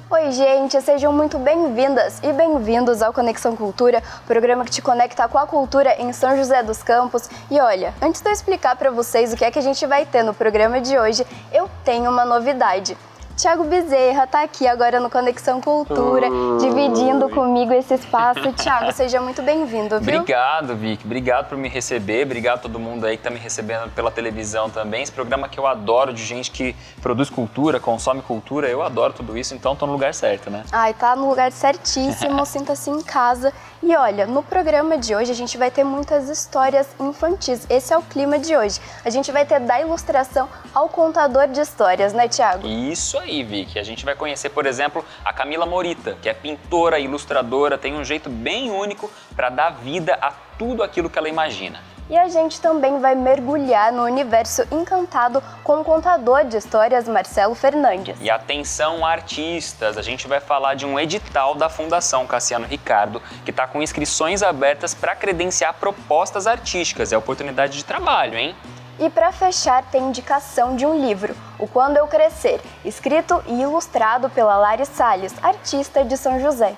Oi, gente, sejam muito bem-vindas e bem-vindos ao Conexão Cultura, programa que te conecta com a cultura em São José dos Campos. E olha, antes de eu explicar para vocês o que é que a gente vai ter no programa de hoje, eu tenho uma novidade. Thiago Bezerra tá aqui agora no Conexão Cultura, dividindo comigo esse espaço. Thiago, seja muito bem-vindo, viu? Obrigado, Vicky. Obrigado por me receber. Obrigado a todo mundo aí que tá me recebendo pela televisão também. Esse programa que eu adoro, de gente que produz cultura, consome cultura. Eu adoro tudo isso, então tô no lugar certo, né? Ai, tá no lugar certíssimo, sinta-se em casa. E olha, no programa de hoje a gente vai ter muitas histórias infantis. Esse é o clima de hoje. A gente vai ter da ilustração ao contador de histórias, né, Thiago? Isso aí, Vicky. A gente vai conhecer, por exemplo, a Camila Morita, que é pintora, ilustradora, tem um jeito bem único para dar vida a tudo aquilo que ela imagina. E a gente também vai mergulhar no universo encantado com o contador de histórias Marcelo Fernandes. E atenção, artistas, a gente vai falar de um edital da Fundação Cassiano Ricardo, que está com inscrições abertas para credenciar propostas artísticas. É oportunidade de trabalho, hein? E para fechar, tem indicação de um livro, O Quando Eu Crescer, escrito e ilustrado pela Lari Salles, artista de São José.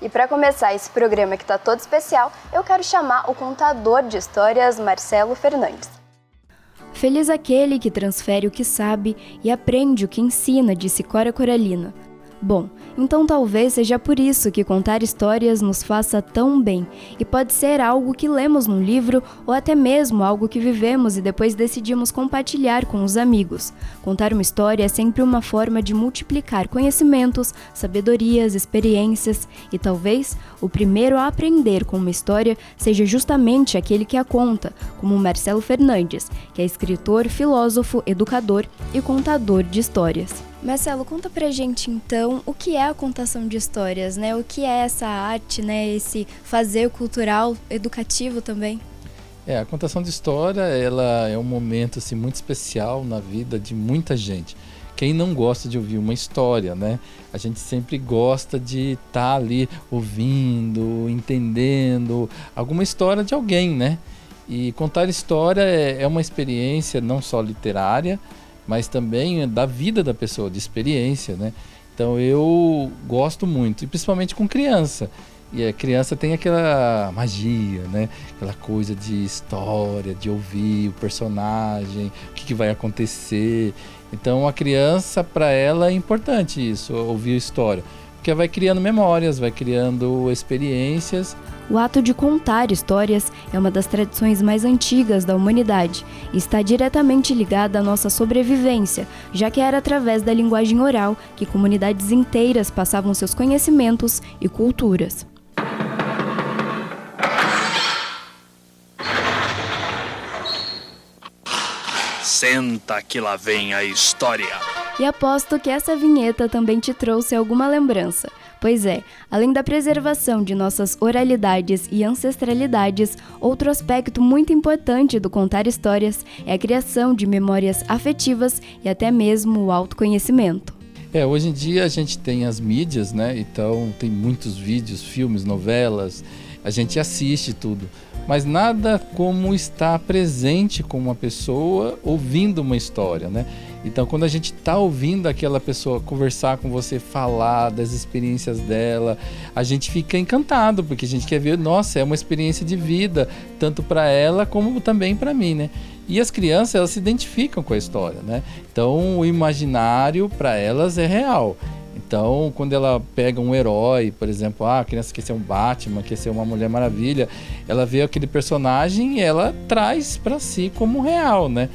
E para começar esse programa que está todo especial, eu quero chamar o contador de histórias Marcelo Fernandes. Feliz aquele que transfere o que sabe e aprende o que ensina, disse Cora Coralina. Bom, então talvez seja por isso que contar histórias nos faça tão bem, e pode ser algo que lemos num livro ou até mesmo algo que vivemos e depois decidimos compartilhar com os amigos. Contar uma história é sempre uma forma de multiplicar conhecimentos, sabedorias, experiências, e talvez o primeiro a aprender com uma história seja justamente aquele que a conta, como Marcelo Fernandes, que é escritor, filósofo, educador e contador de histórias. Marcelo, conta pra gente então o que é a contação de histórias, né? O que é essa arte, né? Esse fazer cultural, educativo também? A contação de história, ela é um momento assim, muito especial na vida de muita gente. Quem não gosta de ouvir uma história, né? A gente sempre gosta de estar ali ouvindo, entendendo alguma história de alguém, né? E contar história é uma experiência não só literária, mas também da vida da pessoa, de experiência, né? Então eu gosto muito, e principalmente com criança. E a criança tem aquela magia, né? Aquela coisa de história, de ouvir o personagem, o que vai acontecer. Então a criança, para ela é importante isso, ouvir a história. Porque vai criando memórias, vai criando experiências. O ato de contar histórias é uma das tradições mais antigas da humanidade e está diretamente ligada à nossa sobrevivência, já que era através da linguagem oral que comunidades inteiras passavam seus conhecimentos e culturas. Senta que lá vem a história. E aposto que essa vinheta também te trouxe alguma lembrança. Pois é, além da preservação de nossas oralidades e ancestralidades, outro aspecto muito importante do contar histórias é a criação de memórias afetivas e até mesmo o autoconhecimento. Hoje em dia a gente tem as mídias, né? Então tem muitos vídeos, filmes, novelas, a gente assiste tudo. Mas nada como estar presente com uma pessoa ouvindo uma história, né? Então, quando a gente está ouvindo aquela pessoa conversar com você, falar das experiências dela, a gente fica encantado, porque a gente quer ver, nossa, é uma experiência de vida, tanto para ela como também para mim, né? E as crianças, elas se identificam com a história, né? Então, o imaginário para elas é real. Então, quando ela pega um herói, por exemplo, a criança quer ser um Batman, quer ser uma Mulher Maravilha, ela vê aquele personagem e ela traz para si como real, né?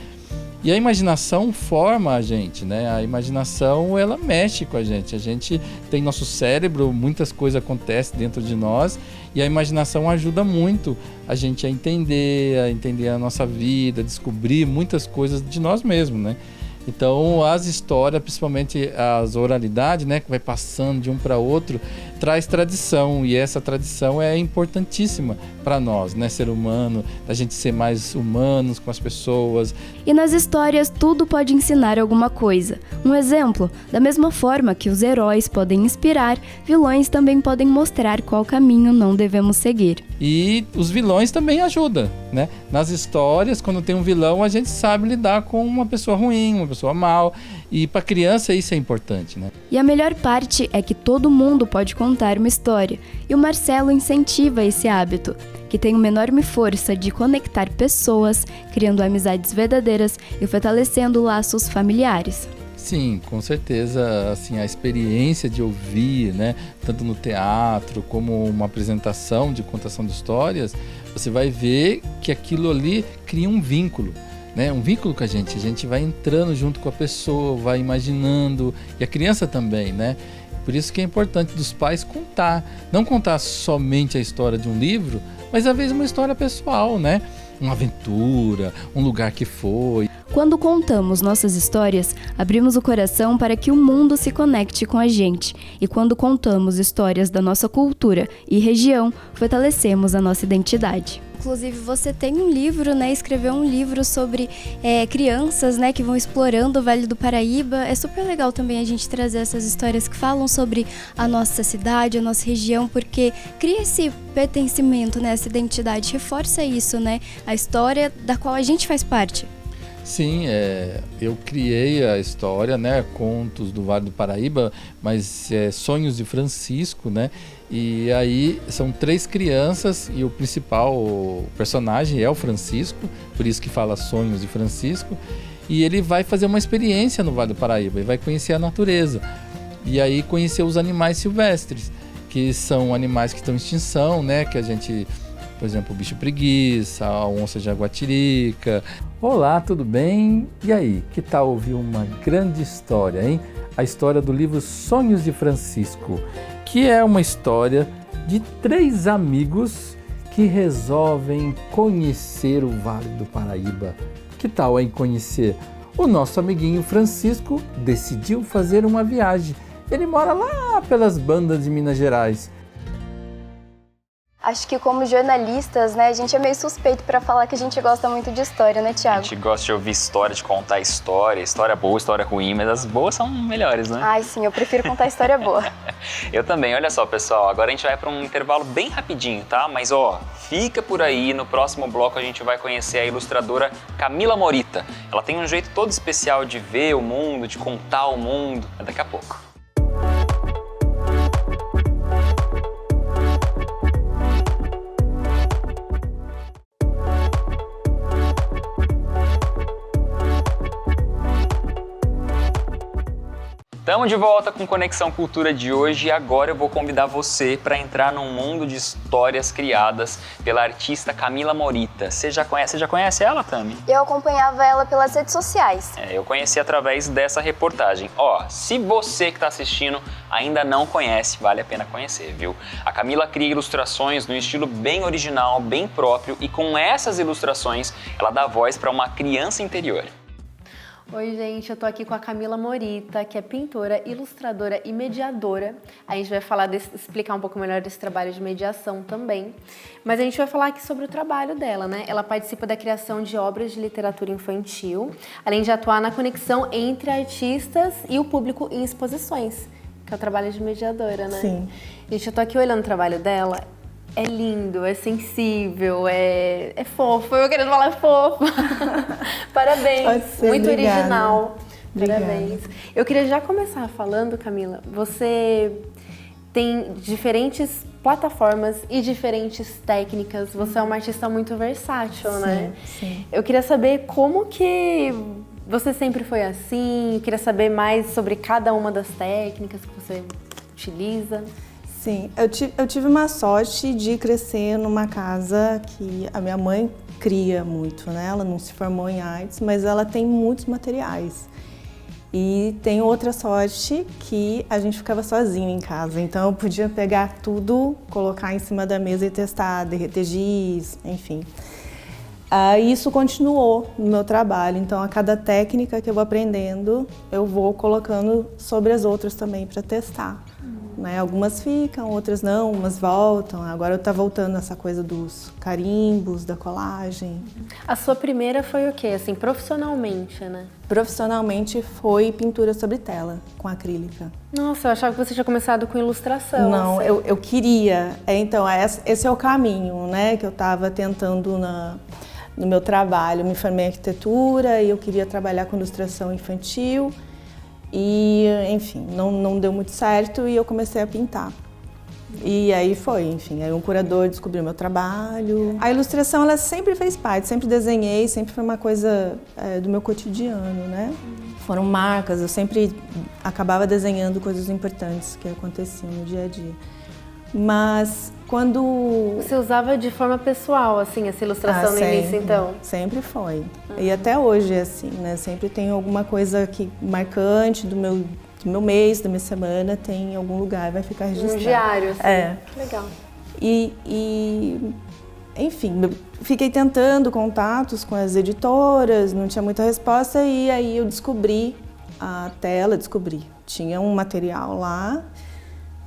E a imaginação forma a gente, né? A imaginação, ela mexe com a gente. A gente tem nosso cérebro, muitas coisas acontecem dentro de nós e a imaginação ajuda muito a gente a entender a nossa vida, descobrir muitas coisas de nós mesmos, né? Então, as histórias, principalmente as oralidades, né, que vai passando de um para outro, traz tradição, e essa tradição é importantíssima para nós, né, ser humano, a gente ser mais humanos com as pessoas. E nas histórias tudo pode ensinar alguma coisa. Um exemplo, da mesma forma que os heróis podem inspirar, vilões também podem mostrar qual caminho não devemos seguir. E os vilões também ajudam, né? Nas histórias, quando tem um vilão, a gente sabe lidar com uma pessoa ruim, uma pessoa mal, e para criança isso é importante, né? E a melhor parte é que todo mundo pode contar uma história, e o Marcelo incentiva esse hábito, que tem uma enorme força de conectar pessoas, criando amizades verdadeiras e fortalecendo laços familiares. Sim, com certeza, assim, a experiência de ouvir, né, tanto no teatro como uma apresentação de contação de histórias, você vai ver que aquilo ali cria um vínculo, né, um vínculo com a gente vai entrando junto com a pessoa, vai imaginando, e a criança também, né? Por isso que é importante dos pais contar, não contar somente a história de um livro, mas às vezes uma história pessoal, né? Uma aventura, um lugar que foi. Quando contamos nossas histórias, abrimos o coração para que o mundo se conecte com a gente. E quando contamos histórias da nossa cultura e região, fortalecemos a nossa identidade. Inclusive, você tem um livro, né? Escreveu um livro sobre crianças, né? Que vão explorando o Vale do Paraíba. É super legal também a gente trazer essas histórias que falam sobre a nossa cidade, a nossa região, porque cria esse pertencimento, né? Essa identidade, reforça isso, né? A história da qual a gente faz parte. Sim, eu criei a história, né, Contos do Vale do Paraíba, mas Sonhos de Francisco, né, e aí são 3 crianças e o principal personagem é o Francisco, por isso que fala Sonhos de Francisco, e ele vai fazer uma experiência no Vale do Paraíba, ele vai conhecer a natureza, e aí conhecer os animais silvestres, que são animais que estão em extinção, né, que a gente... Por exemplo, o bicho preguiça, a onça jaguatirica. Olá, tudo bem? E aí, que tal ouvir uma grande história, hein? A história do livro Sonhos de Francisco, que é uma história de 3 amigos que resolvem conhecer o Vale do Paraíba. Que tal, hein, conhecer? O nosso amiguinho Francisco decidiu fazer uma viagem. Ele mora lá pelas bandas de Minas Gerais. Acho que como jornalistas, né, a gente é meio suspeito para falar que a gente gosta muito de história, né, Thiago? A gente gosta de ouvir história, de contar história boa, história ruim, mas as boas são melhores, né? Ai, sim, eu prefiro contar história boa. Eu também, olha só, pessoal, agora a gente vai para um intervalo bem rapidinho, tá? Mas, fica por aí, no próximo bloco a gente vai conhecer a ilustradora Camila Morita. Ela tem um jeito todo especial de ver o mundo, de contar o mundo. É daqui a pouco. Estamos de volta com Conexão Cultura de hoje e agora eu vou convidar você para entrar num mundo de histórias criadas pela artista Camila Morita. Você já conhece ela, Tami? Eu acompanhava ela pelas redes sociais. Eu conheci através dessa reportagem. Se você que está assistindo ainda não conhece, vale a pena conhecer, viu? A Camila cria ilustrações no estilo bem original, bem próprio e com essas ilustrações ela dá voz para uma criança interior. Oi, gente, eu tô aqui com a Camila Morita, que é pintora, ilustradora e mediadora. A gente vai explicar um pouco melhor desse trabalho de mediação também. Mas a gente vai falar aqui sobre o trabalho dela, né? Ela participa da criação de obras de literatura infantil, além de atuar na conexão entre artistas e o público em exposições, que é o trabalho de mediadora, né? Sim. Gente, eu tô aqui olhando o trabalho dela. É lindo, é sensível, é fofo. Eu querendo falar fofo. Parabéns. Pode ser, muito obrigada. original. Obrigada. Parabéns. Eu queria já começar falando, Camila, você tem diferentes plataformas e diferentes técnicas. Você é uma artista muito versátil, né? Sim. Eu queria saber como que você sempre foi assim. Eu queria saber mais sobre cada uma das técnicas que você utiliza. Sim, eu tive uma sorte de crescer numa casa que a minha mãe cria muito, né? Ela não se formou em artes, mas ela tem muitos materiais. E tem outra sorte que a gente ficava sozinho em casa, então eu podia pegar tudo, colocar em cima da mesa e testar, derreter giz, enfim. Isso continuou no meu trabalho, então a cada técnica que eu vou aprendendo, eu vou colocando sobre as outras também para testar. né? Algumas ficam, outras não, umas voltam. Agora tá voltando essa coisa dos carimbos, da colagem. A sua primeira foi o quê, assim, profissionalmente, né? Profissionalmente foi pintura sobre tela, com acrílica. Nossa, eu achava que você tinha começado com ilustração. Não, assim. eu queria. Então, esse é o caminho, né, que eu estava tentando no meu trabalho. Eu me formei em arquitetura e eu queria trabalhar com ilustração infantil. E, enfim, não deu muito certo e eu comecei a pintar. E aí foi, enfim, aí um curador descobriu meu trabalho. A ilustração, ela sempre fez parte, sempre desenhei, sempre foi uma coisa do meu cotidiano, né? Foram marcas, eu sempre acabava desenhando coisas importantes que aconteciam no dia a dia. Mas quando... Você usava de forma pessoal, assim, essa ilustração no início, então? Sempre foi. E até hoje é assim, né? Sempre tem alguma coisa marcante do meu mês, da minha semana, tem em algum lugar, vai ficar registrado. Um diário, assim. É. Que legal. Enfim, eu fiquei tentando contatos com as editoras, não tinha muita resposta, e aí eu descobri a tela, tinha um material lá.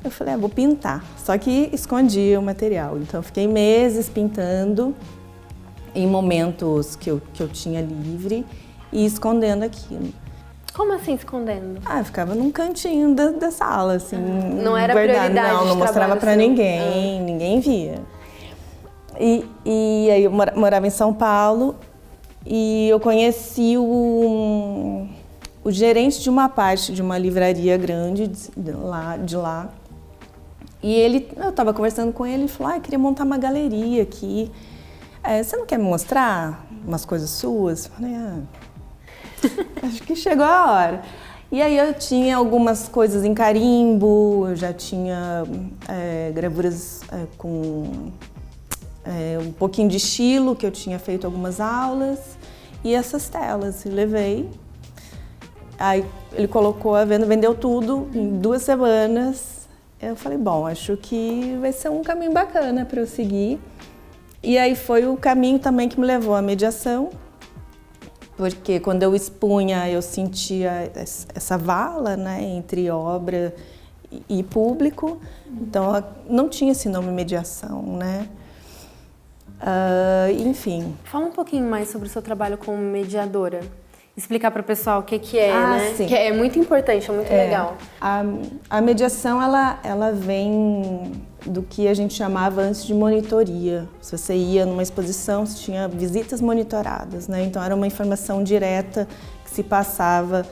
Eu falei, vou pintar, só que escondia o material. Então eu fiquei meses pintando em momentos que eu tinha livre e escondendo aquilo. Como assim escondendo? Eu ficava num cantinho da sala, assim. Não era prioridade não mostrava pra ninguém, ninguém via. E aí eu morava em São Paulo e eu conheci o gerente de uma parte de uma livraria grande de lá. E eu estava conversando com ele e falou, queria montar uma galeria aqui. Você não quer me mostrar umas coisas suas? Eu falei, acho que chegou a hora. E aí eu tinha algumas coisas em carimbo, eu já tinha gravuras com um pouquinho de estilo, que eu tinha feito algumas aulas. E essas telas, eu levei. Aí ele colocou a venda, vendeu tudo em 2 semanas. Eu falei, bom, acho que vai ser um caminho bacana para eu seguir. E aí foi o caminho também que me levou à mediação, porque quando eu expunha, eu sentia essa vala, né, entre obra e público. Então, não tinha esse nome mediação, né? Enfim. Fala um pouquinho mais sobre o seu trabalho como mediadora. Explicar para o pessoal o que é, né? Sim. Que é muito importante, é muito legal. A mediação, ela vem do que a gente chamava antes de monitoria. Se você ia numa exposição, você tinha visitas monitoradas, né? Então era uma informação direta que se passava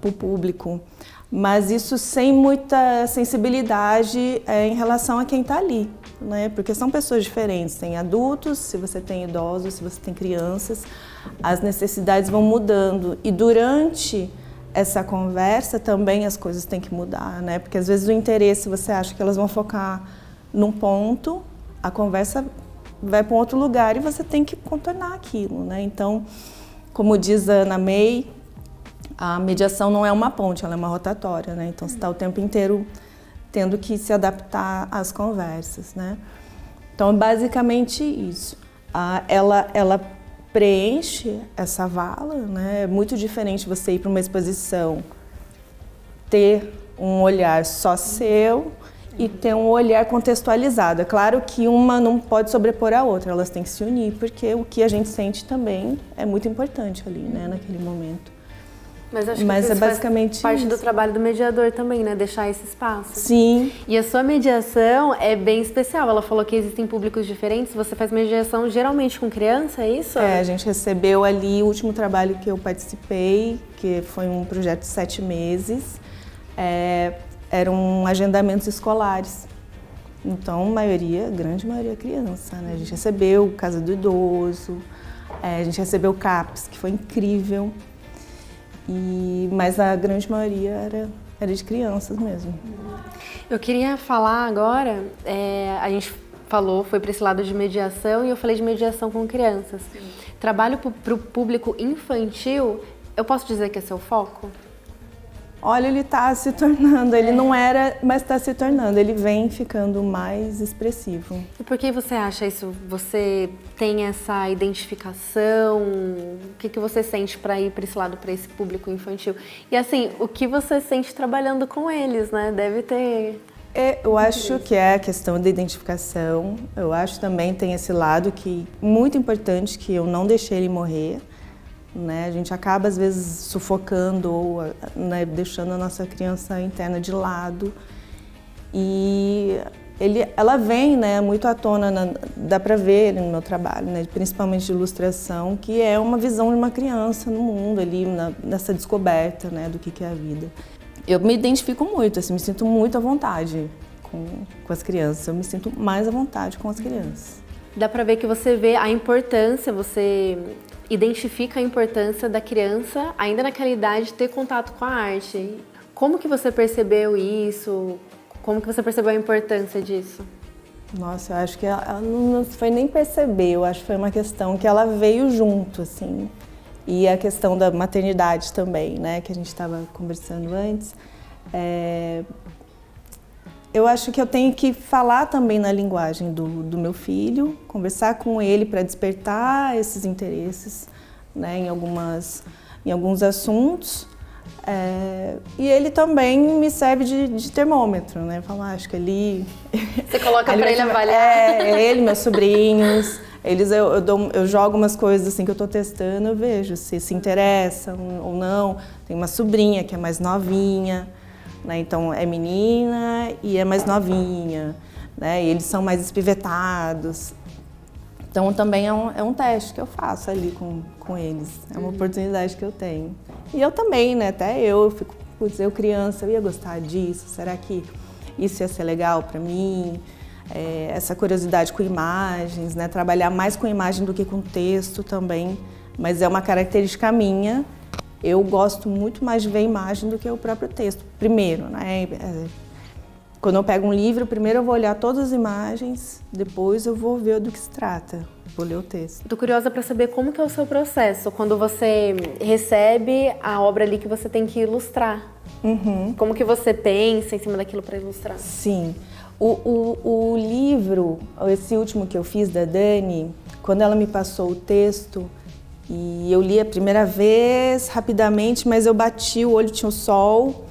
para o público. Mas isso sem muita sensibilidade em relação a quem está ali, né? Porque são pessoas diferentes, tem adultos, se você tem idosos, se você tem crianças, as necessidades vão mudando. E durante essa conversa também as coisas têm que mudar, né? Porque às vezes o interesse, você acha que elas vão focar num ponto, a conversa vai para um outro lugar e você tem que contornar aquilo, né? Então, como diz a Ana May, a mediação não é uma ponte, ela é uma rotatória, né? Então, você está o tempo inteiro tendo que se adaptar às conversas, né? Então, basicamente isso. Ela preenche essa vala, né? É muito diferente você ir para uma exposição, ter um olhar só seu e ter um olhar contextualizado. É claro que uma não pode sobrepor a outra, elas têm que se unir, porque o que a gente sente também é muito importante ali, né, naquele momento. Mas acho que é basicamente parte isso. do trabalho do mediador também, né? Deixar esse espaço. Sim. E a sua mediação é bem especial. Ela falou que existem públicos diferentes. Você faz mediação geralmente com criança, é isso? A gente recebeu ali o último trabalho que eu participei, que foi um projeto de 7 meses. Eram agendamentos escolares. Então, grande maioria criança, né? A gente recebeu Casa do Idoso, a gente recebeu CAPS, que foi incrível. Mas a grande maioria era de crianças mesmo. Eu queria falar agora, a gente foi para esse lado de mediação e eu falei de mediação com crianças. Sim. Trabalho para o público infantil, eu posso dizer que é seu foco? Olha, ele está se tornando, ele não era, mas está se tornando, ele vem ficando mais expressivo. E por que você acha isso? Você tem essa identificação? O que você sente para ir para esse lado, para esse público infantil? E assim, o que você sente trabalhando com eles, né? Deve ter Eu acho que é a questão da identificação. Eu acho também tem esse lado que muito importante, que eu não deixei ele morrer. Né? A gente acaba, às vezes, sufocando ou, né, deixando a nossa criança interna de lado. E ela vem, né, muito à tona, dá para ver no meu trabalho, né, principalmente de ilustração, que é uma visão de uma criança no mundo, ali, nessa descoberta, né, do que é a vida. Eu me identifico muito, assim, me sinto muito à vontade com as crianças, eu me sinto mais à vontade com as crianças. Dá para ver que você vê a importância, você identifica a importância da criança, ainda naquela idade, ter contato com a arte. Como que você percebeu isso? Como que você percebeu a importância disso? Nossa, eu acho que ela não foi nem perceber, eu acho que foi uma questão que ela veio junto, assim. E a questão da maternidade também, né, que a gente estava conversando antes. Eu acho que eu tenho que falar também na linguagem do meu filho, conversar com ele para despertar esses interesses, né, em alguns assuntos. E ele também me serve de termômetro, né? Falar, acho que ali... Você coloca para ele avaliar. Ele, meus sobrinhos, eu jogo umas coisas assim que eu estou testando, eu vejo se interessam ou não. Tem uma sobrinha que é mais novinha, né? Então é menina e é mais novinha, né? E eles são mais espivetados. Então também é um teste que eu faço ali com eles, é uma oportunidade que eu tenho. E eu também, né, até eu fico, putz, eu criança, eu ia gostar disso, será que isso ia ser legal para mim? Essa curiosidade com imagens, né, trabalhar mais com imagem do que com texto também, mas é uma característica minha, eu gosto muito mais de ver imagem do que o próprio texto, primeiro, né. Quando eu pego um livro, primeiro eu vou olhar todas as imagens, depois eu vou ver do que se trata, vou ler o texto. Estou curiosa para saber como que é o seu processo, quando você recebe a obra ali que você tem que ilustrar. Uhum. Como que você pensa em cima daquilo para ilustrar? Sim. O livro, esse último que eu fiz da Dani, quando ela me passou o texto, e eu li a primeira vez, rapidamente, mas eu bati o olho, tinha o sol.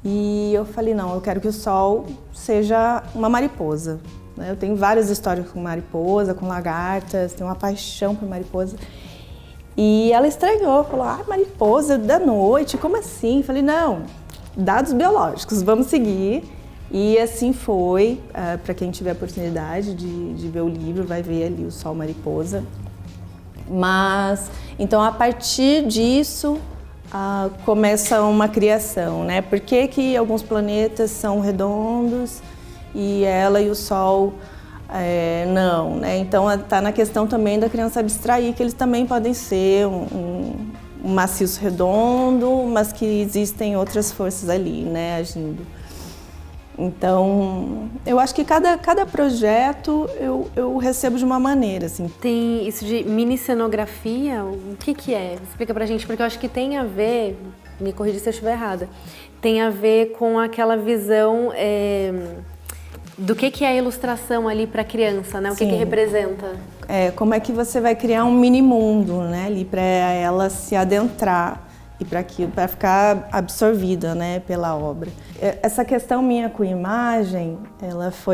E eu falei, não, eu quero que o sol seja uma mariposa. Eu tenho várias histórias com mariposa, com lagartas, tenho uma paixão por mariposa. E ela estranhou, falou, mariposa da noite, como assim? Eu falei, não, dados biológicos, vamos seguir. E assim foi, para quem tiver a oportunidade de ver o livro, vai ver ali o sol mariposa. Mas, então a partir disso, começa uma criação, né? Por que alguns planetas são redondos e ela e o Sol não, né? Então está na questão também da criança abstrair que eles também podem ser um maciço redondo, mas que existem outras forças ali, né, agindo. Então, eu acho que cada projeto eu recebo de uma maneira, assim. Tem isso de mini cenografia, o que é? Explica pra gente, porque eu acho que tem a ver, me corrija se eu estiver errada, tem a ver com aquela visão do que é a ilustração ali pra criança, né? O que representa? Como é que você vai criar um mini mundo, né, ali para ela se adentrar e para ficar absorvida, né, pela obra. Essa questão minha com imagem,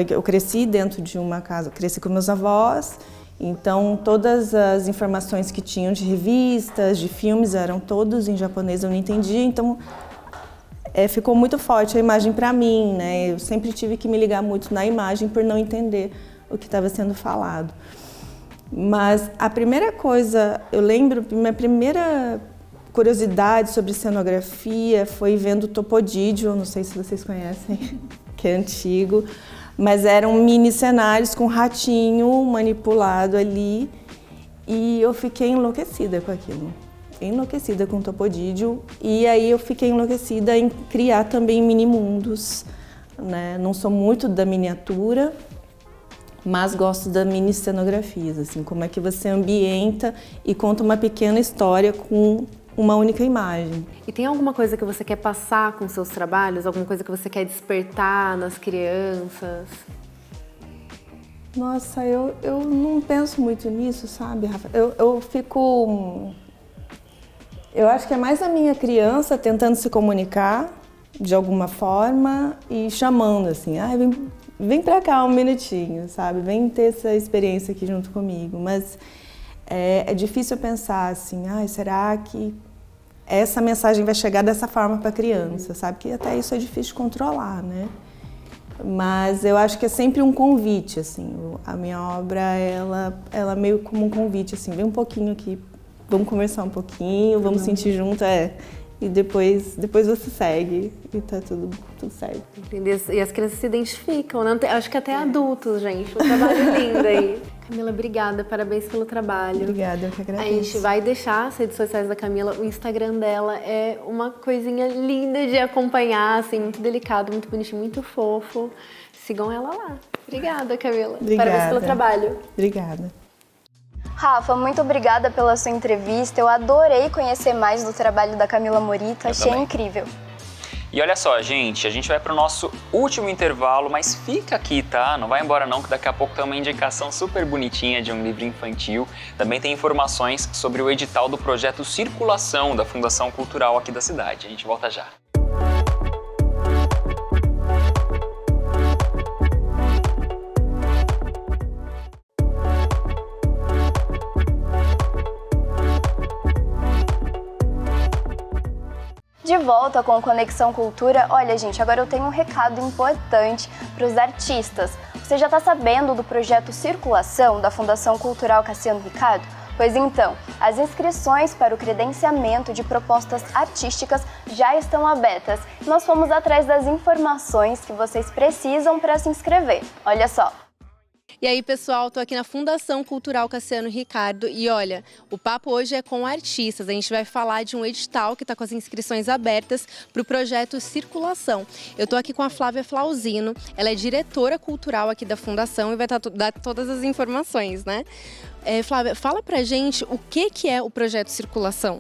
eu cresci dentro de uma casa, cresci com meus avós, então todas as informações que tinham de revistas, de filmes, eram todos em japonês, eu não entendia, então ficou muito forte a imagem para mim, né, eu sempre tive que me ligar muito na imagem por não entender o que estava sendo falado. Mas a primeira coisa, eu lembro, minha primeira curiosidade sobre cenografia foi vendo Topodidio, não sei se vocês conhecem, que é antigo, mas eram mini cenários com ratinho manipulado ali e eu fiquei enlouquecida com aquilo, enlouquecida com Topodidio e aí eu fiquei enlouquecida em criar também mini mundos, né? Não sou muito da miniatura, mas gosto das mini cenografias, assim, como é que você ambienta e conta uma pequena história com uma única imagem. E tem alguma coisa que você quer passar com seus trabalhos? Alguma coisa que você quer despertar nas crianças? Nossa, eu não penso muito nisso, sabe, Rafa? Eu fico... Eu acho que é mais a minha criança tentando se comunicar de alguma forma e chamando assim, vem pra cá um minutinho, sabe? Vem ter essa experiência aqui junto comigo. Mas é difícil pensar assim, será que essa mensagem vai chegar dessa forma para a criança, sabe? Que até isso é difícil de controlar, né? Mas eu acho que é sempre um convite, assim. A minha obra, ela meio como um convite, assim. Vem um pouquinho aqui, vamos conversar um pouquinho, vamos sentir junto, e depois você segue e tá tudo certo. Entendeu? E as crianças se identificam, né? Acho que até adultos, gente. Um trabalho lindo aí. Camila, obrigada. Parabéns pelo trabalho. Obrigada, eu que agradeço. A gente vai deixar as redes sociais da Camila. O Instagram dela é uma coisinha linda de acompanhar, assim, muito delicado, muito bonitinho, muito fofo. Sigam ela lá. Obrigada, Camila. Obrigada. Parabéns pelo trabalho. Obrigada. Rafa, muito obrigada pela sua entrevista. Eu adorei conhecer mais do trabalho da Camila Morita. Achei incrível. E olha só, gente, a gente vai para o nosso último intervalo, mas fica aqui, tá? Não vai embora não, que daqui a pouco tem uma indicação super bonitinha de um livro infantil. Também tem informações sobre o edital do projeto Circulação da Fundação Cultural aqui da cidade. A gente volta já. De volta com Conexão Cultura. Olha, gente, agora eu tenho um recado importante para os artistas. Você já está sabendo do projeto Circulação da Fundação Cultural Cassiano Ricardo? Pois então, as inscrições para o credenciamento de propostas artísticas já estão abertas. Nós fomos atrás das informações que vocês precisam para se inscrever. Olha só. E aí, pessoal, tô aqui na Fundação Cultural Cassiano Ricardo e olha, o papo hoje é com artistas. A gente vai falar de um edital que está com as inscrições abertas para o projeto Circulação. Eu tô aqui com a Flávia Flauzino, ela é diretora cultural aqui da Fundação e vai dar todas as informações, né? Flávia, fala pra gente o que é o projeto Circulação.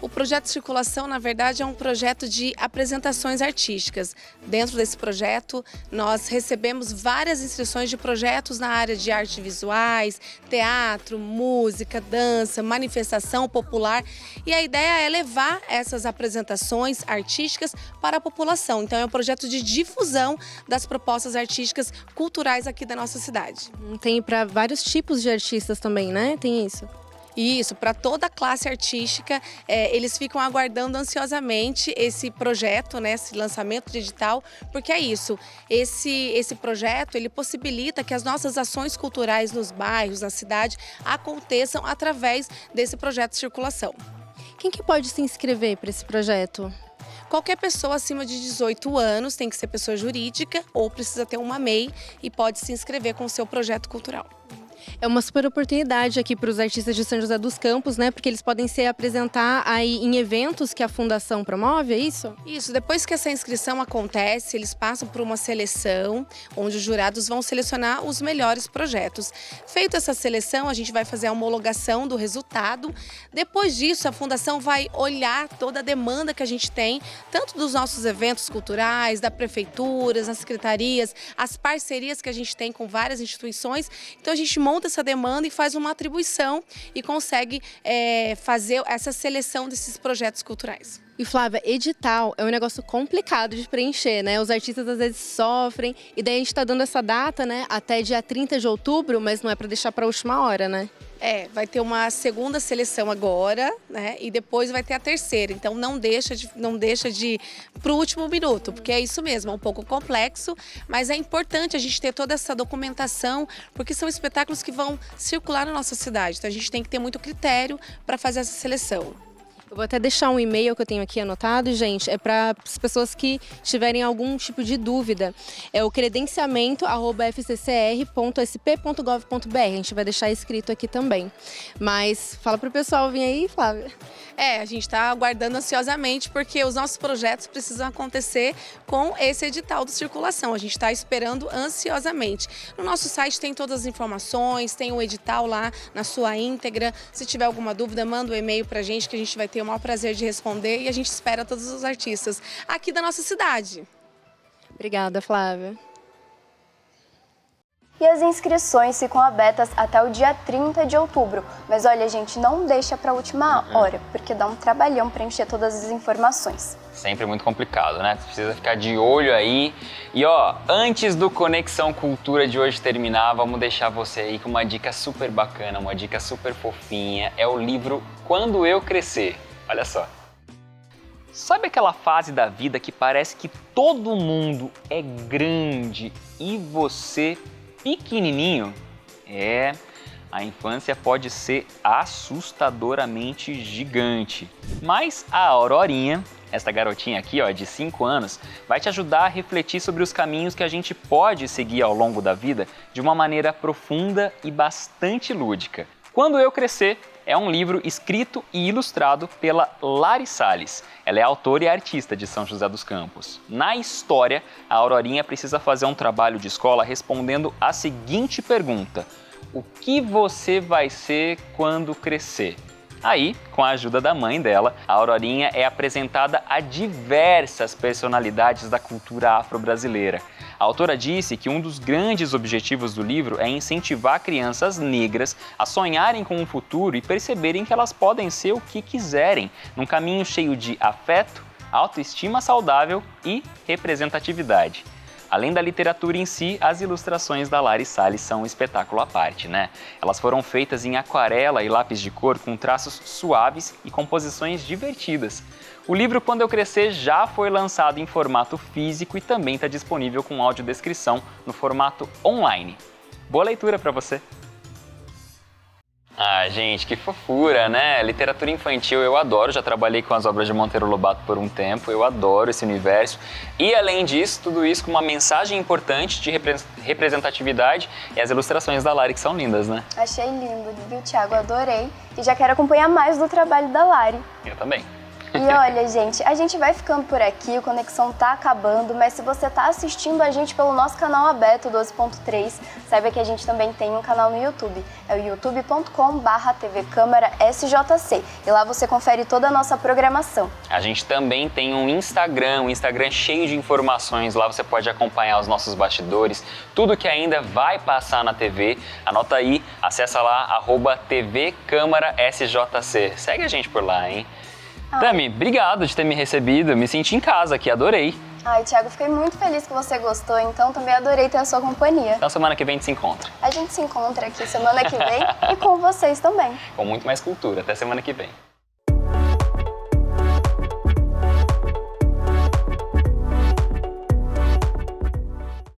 O projeto Circulação, na verdade, é um projeto de apresentações artísticas. Dentro desse projeto, nós recebemos várias inscrições de projetos na área de artes visuais, teatro, música, dança, manifestação popular. E a ideia é levar essas apresentações artísticas para a população. Então, é um projeto de difusão das propostas artísticas culturais aqui da nossa cidade. Tem para vários tipos de artistas também, né? Tem isso? Isso, para toda a classe artística, eles ficam aguardando ansiosamente esse projeto, né, esse lançamento digital, porque é isso, esse projeto ele possibilita que as nossas ações culturais nos bairros, na cidade, aconteçam através desse projeto de circulação. Quem que pode se inscrever para esse projeto? Qualquer pessoa acima de 18 anos, tem que ser pessoa jurídica ou precisa ter uma MEI e pode se inscrever com o seu projeto cultural. É uma super oportunidade aqui para os artistas de São José dos Campos, né? Porque eles podem se apresentar aí em eventos que a Fundação promove, é isso? Isso, depois que essa inscrição acontece, eles passam por uma seleção, onde os jurados vão selecionar os melhores projetos. Feita essa seleção, a gente vai fazer a homologação do resultado. Depois disso, a Fundação vai olhar toda a demanda que a gente tem, tanto dos nossos eventos culturais, da prefeitura, das secretarias, as parcerias que a gente tem com várias instituições. Então, a gente monta essa demanda e faz uma atribuição e consegue fazer essa seleção desses projetos culturais. E Flávia, edital é um negócio complicado de preencher, né? Os artistas às vezes sofrem e daí a gente tá dando essa data, né? Até dia 30 de outubro, mas não é para deixar para a última hora, né? Vai ter uma segunda seleção agora, né? E depois vai ter a terceira. Então não deixa de para o último minuto, porque é isso mesmo, é um pouco complexo, mas é importante a gente ter toda essa documentação, porque são espetáculos que vão circular na nossa cidade. Então a gente tem que ter muito critério para fazer essa seleção. Eu vou até deixar um e-mail que eu tenho aqui anotado, gente, é para as pessoas que tiverem algum tipo de dúvida. É o credenciamento@fccr.sp.gov.br. A gente vai deixar escrito aqui também. Mas fala para o pessoal vir aí, Flávia. A gente está aguardando ansiosamente porque os nossos projetos precisam acontecer com esse edital de circulação. A gente está esperando ansiosamente. No nosso site tem todas as informações, tem o edital lá na sua íntegra. Se tiver alguma dúvida, manda um e-mail para a gente que a gente vai ter o maior prazer de responder e a gente espera todos os artistas aqui da nossa cidade. Obrigada, Flávia. E as inscrições ficam abertas até o dia 30 de outubro. Mas olha, gente, não deixa para a última hora, porque dá um trabalhão preencher todas as informações. Sempre muito complicado, né? Precisa ficar de olho aí. E ó, antes do Conexão Cultura de hoje terminar, vamos deixar você aí com uma dica super bacana, uma dica super fofinha. É o livro Quando Eu Crescer. Olha só. Sabe aquela fase da vida que parece que todo mundo é grande e você pequenininho? A infância pode ser assustadoramente gigante. Mas a Aurorinha, esta garotinha aqui, ó, de 5 anos, vai te ajudar a refletir sobre os caminhos que a gente pode seguir ao longo da vida de uma maneira profunda e bastante lúdica. Quando Eu Crescer é um livro escrito e ilustrado pela Lari Salles. Ela é autora e artista de São José dos Campos. Na história, a Aurorinha precisa fazer um trabalho de escola respondendo a seguinte pergunta: o que você vai ser quando crescer? Aí, com a ajuda da mãe dela, a Aurorinha é apresentada a diversas personalidades da cultura afro-brasileira. A autora disse que um dos grandes objetivos do livro é incentivar crianças negras a sonharem com um futuro e perceberem que elas podem ser o que quiserem, num caminho cheio de afeto, autoestima saudável e representatividade. Além da literatura em si, as ilustrações da Lari Salles são um espetáculo à parte, né? Elas foram feitas em aquarela e lápis de cor com traços suaves e composições divertidas. O livro Quando Eu Crescer já foi lançado em formato físico e também está disponível com audiodescrição no formato online. Boa leitura para você! Ah, gente, que fofura, né? Literatura infantil eu adoro, já trabalhei com as obras de Monteiro Lobato por um tempo, eu adoro esse universo. E além disso, tudo isso com uma mensagem importante de representatividade e as ilustrações da Lari que são lindas, né? Achei lindo, viu, Thiago? Adorei. E já quero acompanhar mais do trabalho da Lari. Eu também. E olha, gente, a gente vai ficando por aqui, o Conexão tá acabando, mas se você tá assistindo a gente pelo nosso canal aberto 12.3, saiba que a gente também tem um canal no YouTube. É o youtube.com/tvcâmara-sjc. E lá você confere toda a nossa programação. A gente também tem um Instagram cheio de informações. Lá você pode acompanhar os nossos bastidores, tudo que ainda vai passar na TV. Anota aí, acessa lá, @tvcâmara-sjc. Segue a gente por lá, hein? Tami, obrigado de ter me recebido, me senti em casa aqui, adorei. Ai, Thiago, fiquei muito feliz que você gostou, então também adorei ter a sua companhia. Então semana que vem a gente se encontra. A gente se encontra aqui semana que vem e com vocês também. Com muito mais cultura, até semana que vem.